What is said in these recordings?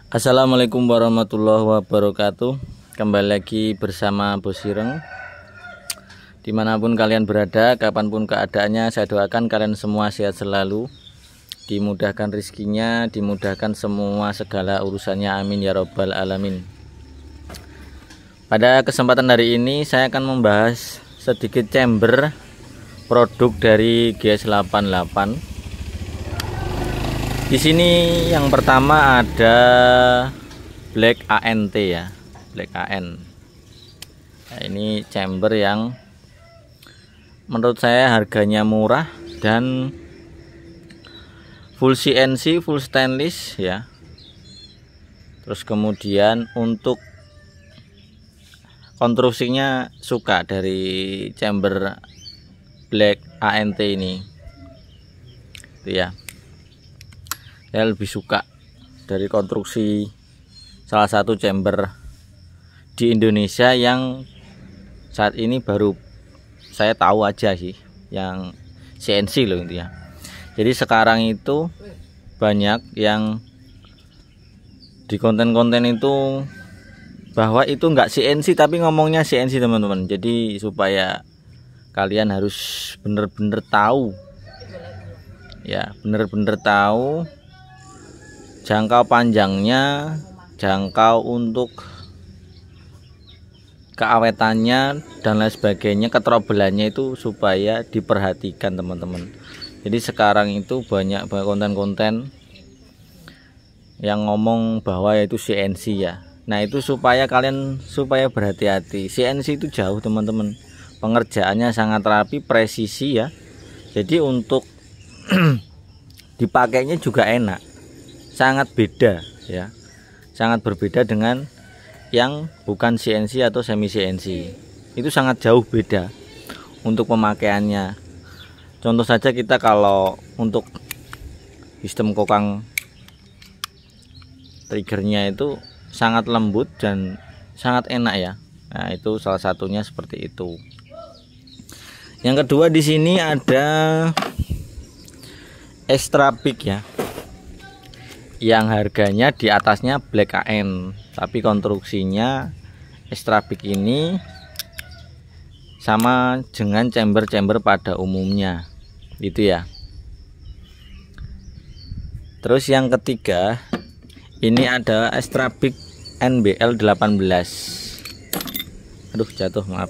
Assalamualaikum warahmatullahi wabarakatuh. Kembali lagi bersama Bos Ireng. Dimanapun kalian berada, kapanpun keadaannya, saya doakan kalian semua sehat selalu, dimudahkan rezekinya, dimudahkan semua segala urusannya, amin ya robbal alamin. Pada kesempatan hari ini saya akan membahas sedikit chamber produk dari GS88. Di sini yang pertama ada Black ANT ya, Black AN. Nah, ini chamber yang menurut saya harganya murah dan full CNC, full stainless ya. Terus kemudian untuk konstruksinya suka dari chamber Black ANT ini, itu ya. Saya lebih suka dari konstruksi salah satu chamber di Indonesia yang saat ini baru saya tahu aja sih, yang CNC loh itu ya. Jadi sekarang itu banyak yang di konten-konten itu bahwa itu enggak CNC tapi ngomongnya CNC teman-teman. Jadi supaya kalian harus bener-bener tahu ya, bener-bener tahu jangkau panjangnya, jangkau untuk keawetannya dan lain sebagainya, keterobelannya itu supaya diperhatikan teman-teman. Jadi sekarang itu banyak konten-konten yang ngomong bahwa itu CNC ya. Nah itu supaya kalian berhati-hati. CNC itu jauh teman-teman, pengerjaannya sangat rapi, presisi ya. Jadi untuk dipakainya juga enak, sangat beda ya, sangat berbeda dengan yang bukan CNC atau semi CNC. Itu sangat jauh beda untuk pemakaiannya. Contoh saja kita kalau untuk sistem kokang triggernya itu sangat lembut dan sangat enak ya. Nah itu salah satunya seperti itu. Yang kedua di sini ada Extra Big ya, yang harganya di atasnya Black AN, tapi konstruksinya Extra Big ini sama dengan chamber-chamber pada umumnya itu ya. Terus yang ketiga ini ada Extra Big NBL 18. Aduh jatuh, maaf.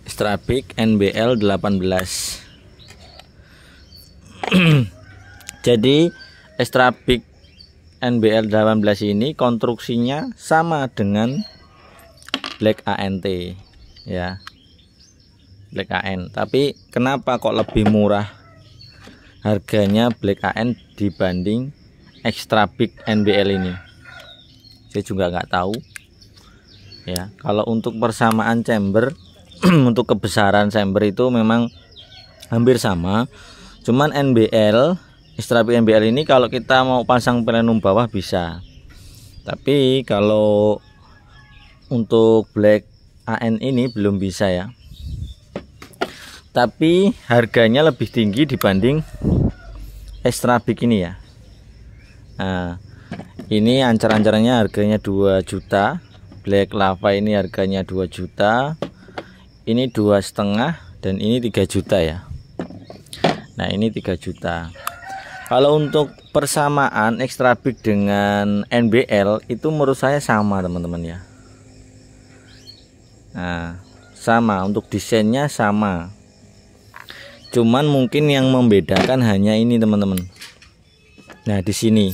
Extra Big NBL 18. Jadi Extra Big NBL 18 ini konstruksinya sama dengan Black ANT ya, Black AN. Tapi kenapa kok lebih murah harganya Black AN dibanding Extra Big NBL ini? Saya juga nggak tahu ya. Kalau untuk persamaan chamber untuk kebesaran chamber itu memang hampir sama. Cuman Extra Big NBL ini kalau kita mau pasang plenum bawah bisa, tapi kalau untuk Black AN ini belum bisa ya. Tapi harganya lebih tinggi dibanding Extra Big ini ya. Nah ini ancar-ancarnya harganya 2 juta, Black Lava ini harganya 2 juta, ini 2,5, dan ini 3 juta ya. Nah ini 3 juta. Kalau untuk persamaan Extra Big dengan NBL itu menurut saya sama teman-teman ya. Nah sama, untuk desainnya sama, cuman mungkin yang membedakan hanya ini teman-teman. Nah di sini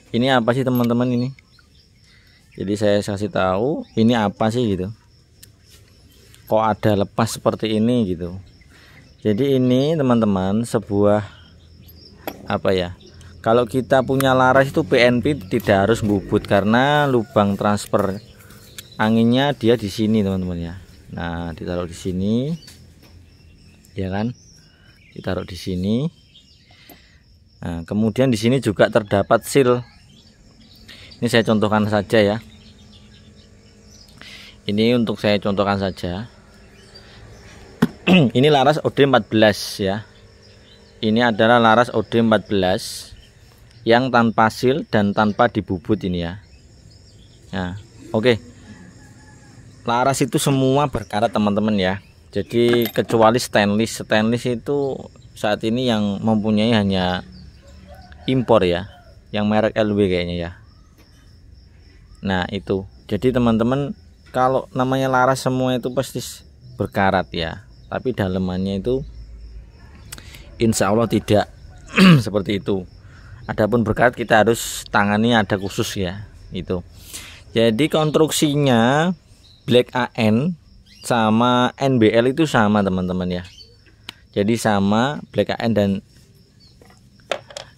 ini apa sih teman-teman ini? Jadi saya kasih tahu ini apa sih gitu, kok ada lepas seperti ini gitu. Jadi ini teman-teman sebuah apa ya, kalau kita punya laras itu PNP tidak harus bubut karena lubang transfer anginnya dia di sini teman-teman ya. Nah ditaruh di sini ya kan, ditaruh di sini. Nah kemudian di sini juga terdapat seal. Ini saya contohkan saja ya, ini untuk saya contohkan saja. Ini laras OD14 ya. Ini adalah laras OD14 yang tanpa seal dan tanpa dibubut ini ya. Nah, oke. Laras itu semua berkarat teman-teman ya. Jadi kecuali stainless. Stainless itu saat ini yang mempunyai hanya impor ya, yang merek LW kayaknya ya. Nah itu, jadi teman-teman kalau namanya laras semua itu pasti berkarat ya, tapi dalemannya itu insya Allah tidak seperti itu. Adapun berkarat kita harus tangani, ada khusus ya itu. Jadi konstruksinya Black AN sama NBL itu sama teman-teman ya. Jadi sama, Black AN dan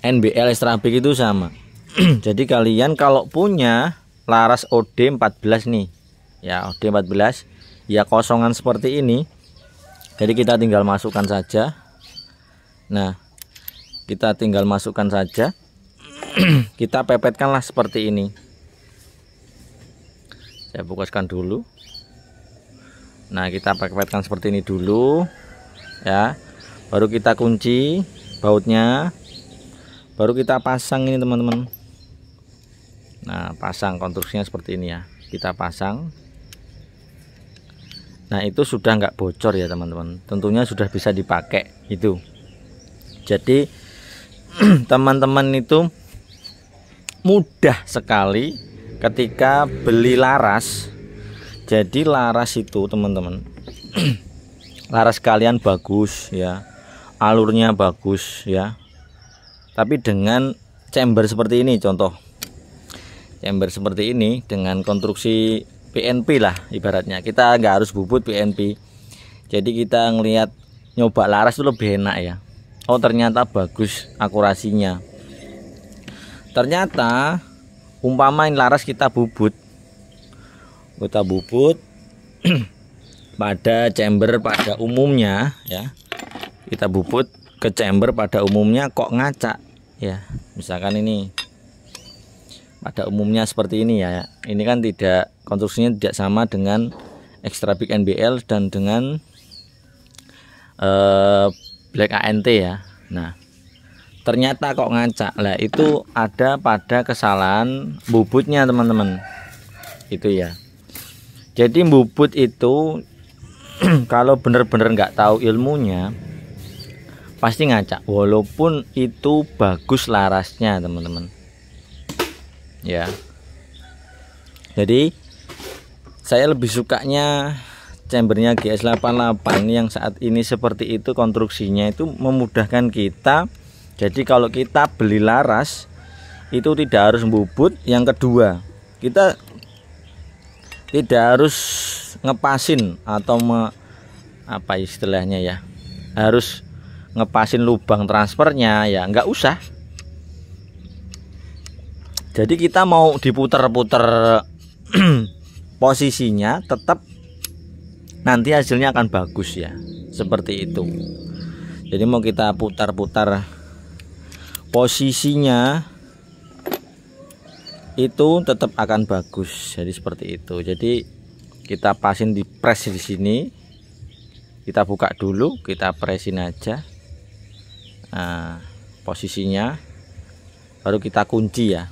NBL Extra Big itu sama. Jadi kalian kalau punya laras OD 14 nih ya, OD 14 ya kosongan seperti ini, jadi kita tinggal masukkan saja. Nah kita tinggal masukkan saja. Kita pepetkanlah seperti ini. Saya fokuskan dulu. Nah kita pepetkan seperti ini dulu ya, baru kita kunci bautnya, baru kita pasang ini teman-teman. Nah pasang konstruksinya seperti ini ya, kita pasang. Nah itu sudah nggak bocor ya teman-teman, tentunya sudah bisa dipakai itu. Jadi teman-teman itu mudah sekali ketika beli laras. Jadi laras itu teman-teman laras kalian bagus ya, alurnya bagus ya, tapi dengan chamber seperti ini, contoh chamber seperti ini dengan konstruksi PNP lah ibaratnya. Kita nggak harus bubut PNP, jadi kita ngelihat nyoba laras itu lebih enak ya. Oh ternyata bagus akurasinya. Ternyata umpama ini laras kita bubut pada chamber pada umumnya ya, kita bubut ke chamber pada umumnya kok ngacak ya. Misalkan ini pada umumnya seperti ini ya, ini kan tidak, konstruksinya tidak sama dengan Extra Big NBL dan dengan Black ANT ya. Nah ternyata kok ngacak lah, itu ada pada kesalahan bubutnya teman-teman itu ya. Jadi bubut itu kalau bener-bener nggak tahu ilmunya pasti ngacak, walaupun itu bagus larasnya teman-teman ya. Jadi saya lebih sukanya chambernya GS88 yang saat ini seperti itu, konstruksinya itu memudahkan kita. Jadi kalau kita beli laras itu tidak harus bubut. Yang kedua, kita tidak harus ngepasin atau apa istilahnya ya, harus ngepasin lubang transfernya ya, nggak usah. Jadi kita mau diputer-puter posisinya tetap nanti hasilnya akan bagus ya, seperti itu. Jadi mau kita putar-putar posisinya itu tetap akan bagus. Jadi seperti itu. Jadi kita pasin di press di sini, kita buka dulu, kita pressin aja. Nah posisinya baru kita kunci ya.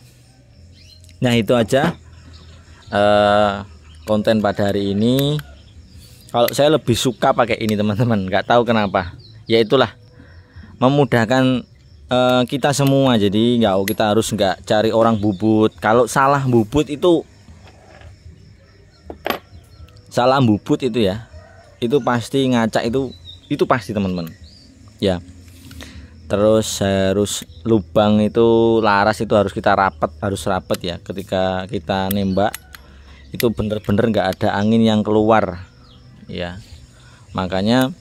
Nah itu aja konten pada hari ini. Kalau saya lebih suka pakai ini teman-teman, nggak tahu kenapa ya, itulah memudahkan kita semua. Jadi kita harus nggak cari orang bubut. Kalau salah bubut itu ya, itu pasti ngacak, itu pasti teman-teman ya. Terus harus lubang itu laras itu harus kita harus rapet ya. Ketika kita nembak itu bener-bener nggak ada angin yang keluar ya. Makanya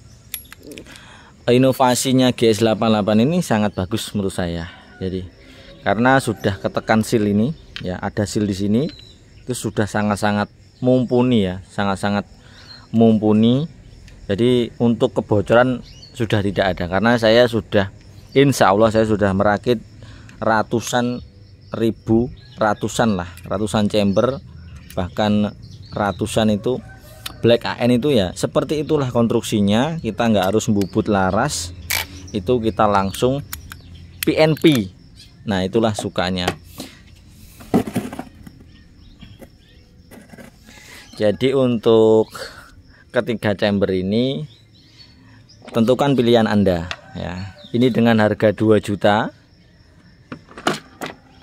inovasinya GS88 ini sangat bagus menurut saya. Jadi karena sudah ketekan seal ini ya, ada seal di sini, itu sudah sangat-sangat mumpuni ya, sangat-sangat mumpuni. Jadi untuk kebocoran sudah tidak ada, karena saya sudah, insya Allah saya sudah merakit ratusan chamber, bahkan ratusan itu Black AN itu ya. Seperti itulah konstruksinya, kita nggak harus bubut laras, itu kita langsung PNP Nah, itulah sukanya. Jadi untuk ketiga chamber ini tentukan pilihan Anda ya. Ini dengan harga 2 juta.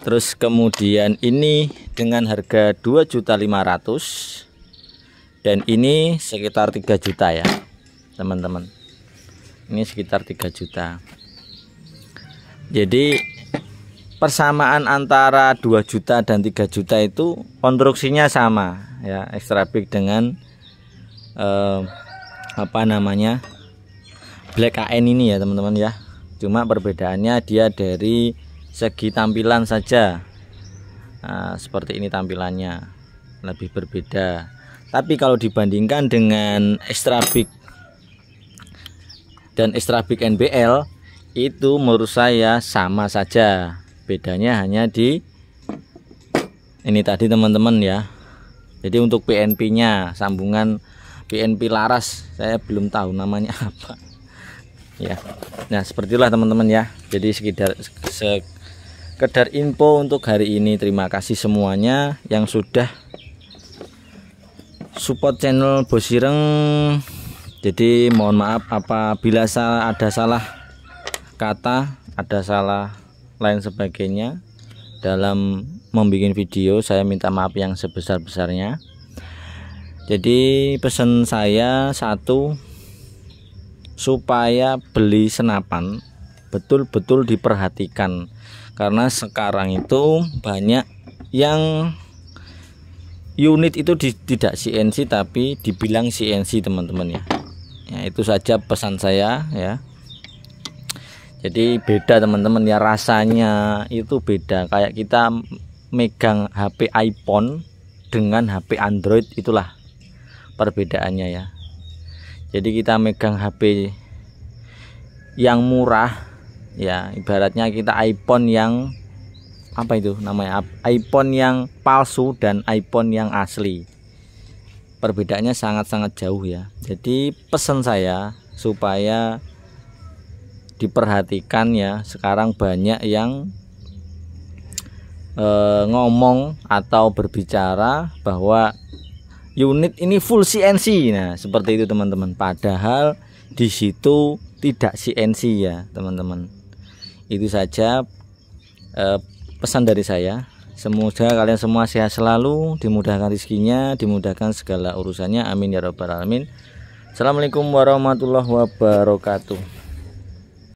Terus kemudian ini dengan harga 2.500.000 dan ini sekitar 3 juta ya teman-teman. Ini sekitar 3 juta. Jadi persamaan antara 2 juta dan 3 juta itu konstruksinya sama ya, extra big dengan Black AN ini ya teman-teman ya. Cuma perbedaannya dia dari segi tampilan saja. Nah, seperti ini tampilannya, lebih berbeda. Tapi kalau dibandingkan dengan extra big dan extra big NBL, itu menurut saya sama saja. Bedanya hanya di ini tadi teman-teman ya. Jadi untuk PNP nya, sambungan PNP laras, saya belum tahu namanya apa ya. Nah, sepertilah teman-teman ya. Jadi sekedar info untuk hari ini. Terima kasih semuanya yang sudah support channel Bos Ireng. Jadi mohon maaf apabila ada salah kata, ada salah lain sebagainya dalam membuat video. Saya minta maaf yang sebesar-besarnya. Jadi pesan saya satu, supaya beli senapan betul-betul diperhatikan, karena sekarang itu banyak yang unit itu tidak CNC tapi dibilang CNC teman-teman ya. Ya, itu saja pesan saya ya. Jadi beda teman-teman ya, rasanya itu beda. Kayak kita megang HP iPhone dengan HP Android, itulah perbedaannya ya. Jadi kita megang HP yang murah ya, ibaratnya kita iPhone yang apa itu namanya, iPhone yang palsu dan iPhone yang asli, perbedaannya sangat-sangat jauh ya. Jadi pesan saya supaya diperhatikan ya. Sekarang banyak yang ngomong atau berbicara bahwa unit ini full CNC. Nah, seperti itu teman-teman. Padahal di situ tidak CNC ya, teman-teman. Itu saja pesan dari saya. Semoga kalian semua sehat selalu, dimudahkan rezekinya, dimudahkan segala urusannya. Amin ya rabbal alamin. Assalamualaikum warahmatullahi wabarakatuh.